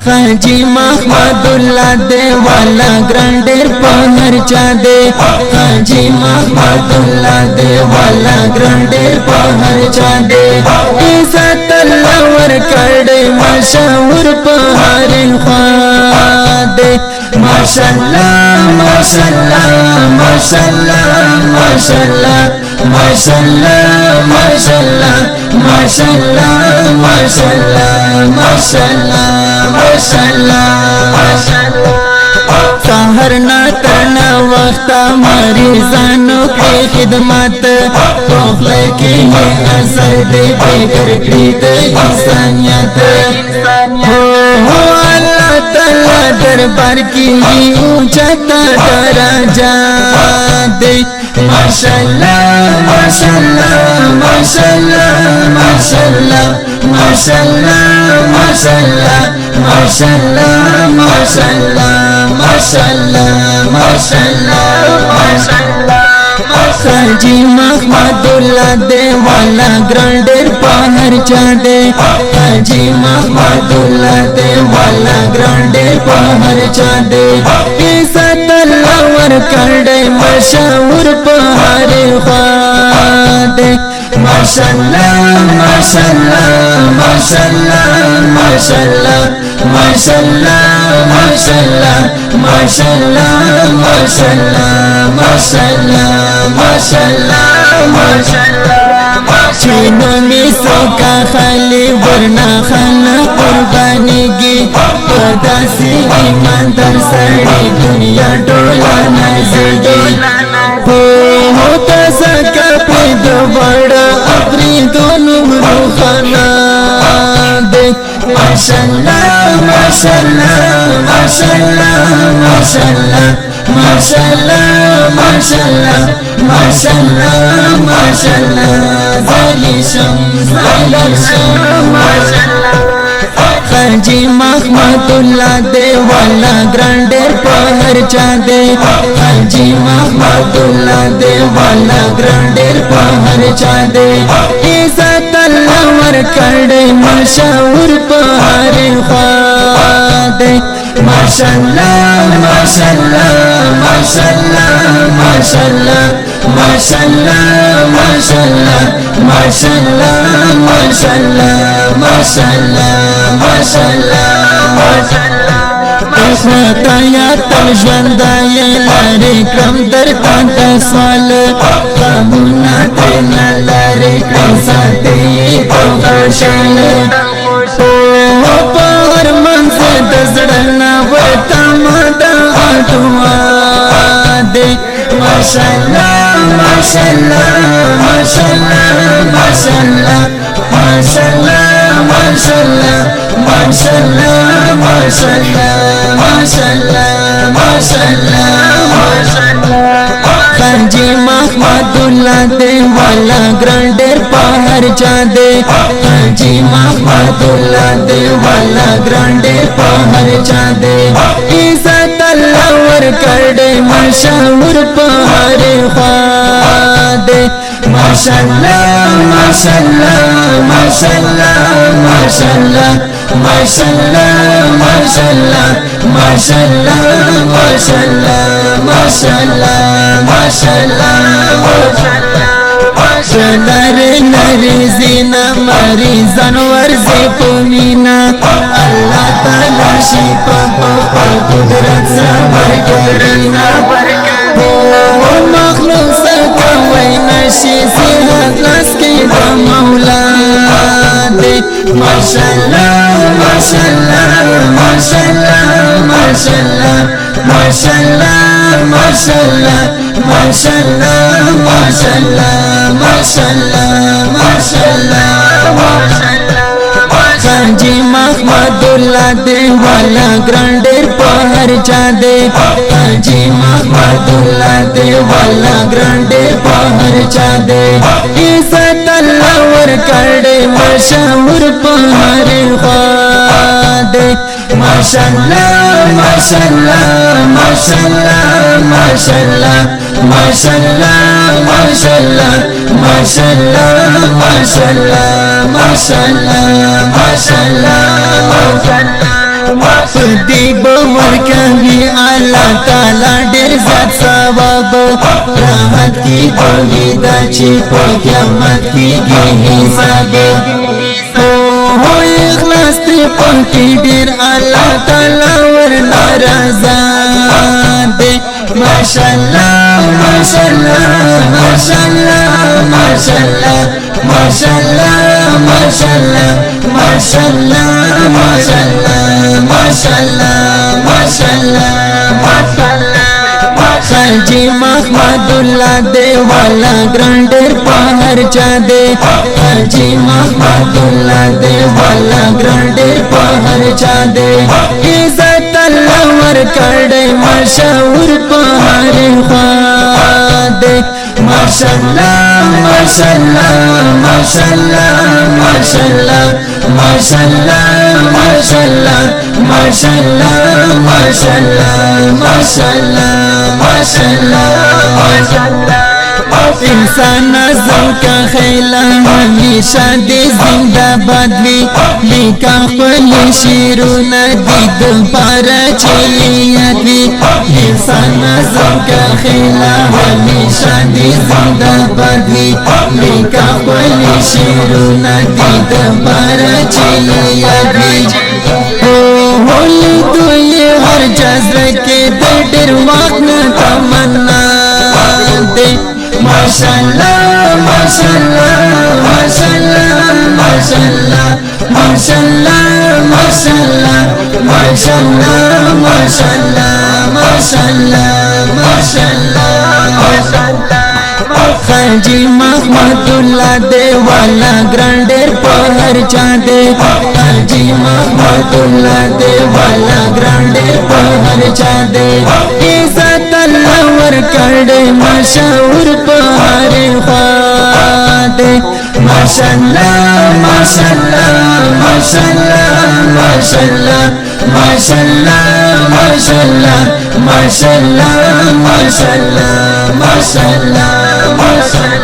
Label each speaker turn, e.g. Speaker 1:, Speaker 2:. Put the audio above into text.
Speaker 1: हाजी महमद उल्लाह दे वाला ग्रांडेर पहर चा दे हाजी महमद उल्लाह दे वाला ग्रांडेर पहर चा दे इज्जत लवर करडे मशहूर पहर ख्वादे माशाअल्लाह माशाअल्लाह माशाअल्लाह माशाअल्लाह माशाअल्लाह माशाअल्लाह माशाअल्लाह माशाअल्लाह माशाअल्लाह माशाअल्लाह सहर ना करना वक्त मरीजानों की खिदमत तोहफे की है असर दे बेकर कृत इंसानियत हो अल्लाह ताला दरबार की ऊंचा दराजा दे माशाअल्लाह माशाअल्लाह माशाअल्लाह माशाअल्लाह माशाअल्लाह माशाअल्लाह माशाअल्लाह माशाअल्लाह माशाअल्लाह माशाअल्लाह माशाअल्लाह हाजी महमद उल्लाह दे वाला ग्रांडेर पहर चा दे हाजी महमद उल्लाह दे वाला ग्रांडेर पहर चा दे इज्जत लवर करडे मशहूर पहर ख्वादे माशाअल्लाह माशाअल्लाह माशाअल्लाह माशाअल्लाह माशाअल्लाह माशाअल्लाह माशाअल्लाह माशाअल्लाह माशाअल्लाह माशाअल्लाह माशाअल्लाह चीनों में सोका खाली वरना खाना कुर्बानी की खुदा से ईमानदार सारी दुनिया डोला नजगी होता सका पे दो बड़ा अपनी दोनों रूहाना दे माशाअल्लाह माशाअल्लाह माशाअल्लाह माशाअल्लाह माशाअल्लाह माशाअल्लाह माशाअल्लाह माशाअल्लाह ज़ालिशम माशाअल्लाह हाजी महमद उल्लाह दे वाला ग्रांडेर पहर चा दे हाजी महमद उल्लाह दे वाला ग्रांडेर पहर चा दे इज्जत लवर करडे मशहूर पहर ख्वादे माशाअल्लाह माशाअल्लाह माशाअल्लाह माशाअल्लाह माशाअल्लाह माशाअल्लाह माशाअल्लाह माशाअल्लाह माशाअल्लाह माशाअल्लाह माशाअल्लाह खताया तल ژوندای لاری کم در تا سوال غمونه ترنه لاری کړم ساتي په خوشال په هر منځ د زړه نه ورته ماده اټوا دې ماشاءالله ماشاءالله ماشاءالله ماشاءالله ماشاءالله ماشاءالله माशाअल्लाह माशाअल्लाह माशाअल्लाह माशाअल्लाह माशाअल्लाह हाजी महमद उल्लाह दे वाला ग्रांडेर पहर चा दे हाजी महमद उल्लाह दे वाला ग्रांडेर पहर चा दे इज्जत लवर करडे मशहूर पहर ख्वादे माशाअल्लाह माशाअल्लाह माशाअल्लाह माशाअल्लाह माशाअल्लाह माशाअल्लाह माशाअल्लाह माशाअल्लाह माशाअल्लाह माशाअल्लाह नर नर जीना मरी जानवर से पुमीना अल्लाह ताला शिफा पर कुदरत से बरकरीना हो मखलूक से कोई नशी सेहत लस के मौला दे माशाअल्लाह माशाअल्लाह माशाअल्लाह माशाअल्लाह माशाअल्लाह माशाअल्लाह माशाअल्लाह माशाअल्लाह माशाअल्लाह माशाअल्लाह माशाअल्लाह हाजी महमद उल्लाह दे वाला ग्रांडेर पहर चा दे हाजी महमद उल्लाह दे वाला ग्रांडेर पहर चा दे इज्जत लवर करडे मशहूर पहर ख्वादे माशाअल्लाह माशाअल्लाह माशाअल्लाह माशाअल्लाह माशाअल्लाह माशाअल्लाह माशाअल्लाह माशाअल्लाह माशाअल्लाह माशाअल्लाह माशाअल्लाह راحت کی دوی دا چی پا قیامت کی گی حساب ہو اخلاص تی پاکی دیر اللہ تعالی ورنا رضا دے ماشاءاللہ ماشاءاللہ ماشاءاللہ ماشاءاللہ ماشاءاللہ ماشاءاللہ ماشاءاللہ ماشاءاللہ ماشاءاللہ ماشاءاللہ ماشاءاللہ خالجی محمد اللہ دے والا گرانڈر پہر چا دے خالجی محمد اللہ دے والا گرانڈر پہر چا دے عزت اللہ ور کڑے مشہور پہر خواہ دے ماشاءاللہ ماشاءاللہ ماشاءاللہ ماشاءاللہ ماشاءاللہ ماشاءاللہ ماشاءاللہ ماشاءاللہ ماشاءاللہ ماشاءاللہ ماشاءاللہ انسان اعظم کا خیلہ ہمیشہ دے زندہ باد وی لیکا خپل شیرونه دید پارا چلیت وی انسان اعظم کا خیلہ ہمیشہ دے زندہ باد وی لیکا خپل شیرونه دید پارا چلیت وی ہولی دوی ہر جذر کے در وقت تمنا دے ماشاءاللہ ماشاءاللہ ماشاءاللہ ماشاءاللہ ماشاءاللہ ماشاءاللہ ماشاءاللہ ماشاءاللہ ماشاءاللہ ماشاءاللہ ماشاءاللہ خالجی محمد اللہ دے والا گرانڈر پہر چا دے خالجی محمد اللہ دے والا گرانڈر پہر چا دے عزت اللہ ور کڑے مشہور پہر خواہ دے ماشاءاللہ ماشاءاللہ ماشاءاللہ ماشاءاللہ ماشاءاللہ ماشاءاللہ ماشاءاللہ ماشاءاللہ ماشاءاللہ ماشاءاللہ